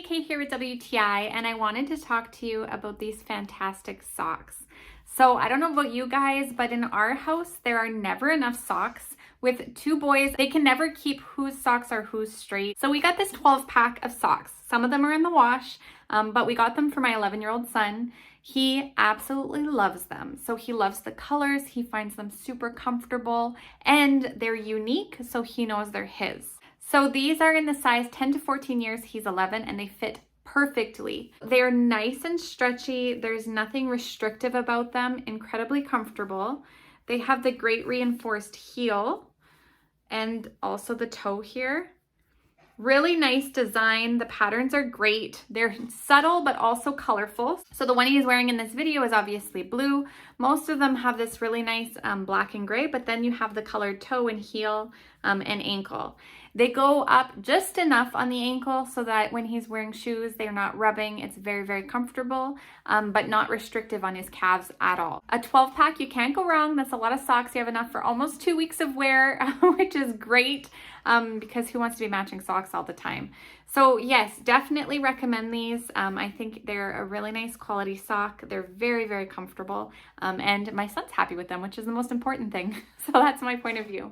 Kate here with WTI, and I wanted to talk to you about these fantastic socks. So I don't know about you guys, but in our house, there are never enough socks. With two boys, they can never keep whose socks are whose straight. So we got this 12 pack of socks. Some of them are in the wash, but we got them for my 11-year-old son. He absolutely loves them. So he loves the colors, he finds them super comfortable, and they're unique, so he knows they're his. So these are in the size 10 to 14 years, he's 11, and they fit perfectly. They're nice and stretchy. There's nothing restrictive about them, incredibly comfortable. They have the great reinforced heel and also the toe here. Really nice design. The patterns are great. They're subtle but also colorful. So the one he's wearing in this video is obviously blue. Most of them have this really nice black and gray, but then you have the colored toe and heel and ankle. They go up just enough on the ankle so that when he's wearing shoes, they're not rubbing. It's very, very comfortable, but not restrictive on his calves at all. A 12 pack, you can't go wrong. That's a lot of socks. You have enough for almost 2 weeks of wear, which is great because who wants to be matching socks all the time? So yes, definitely recommend these. I think they're a really nice quality sock. They're very, very comfortable. And my son's happy with them, which is the most important thing. So that's my point of view.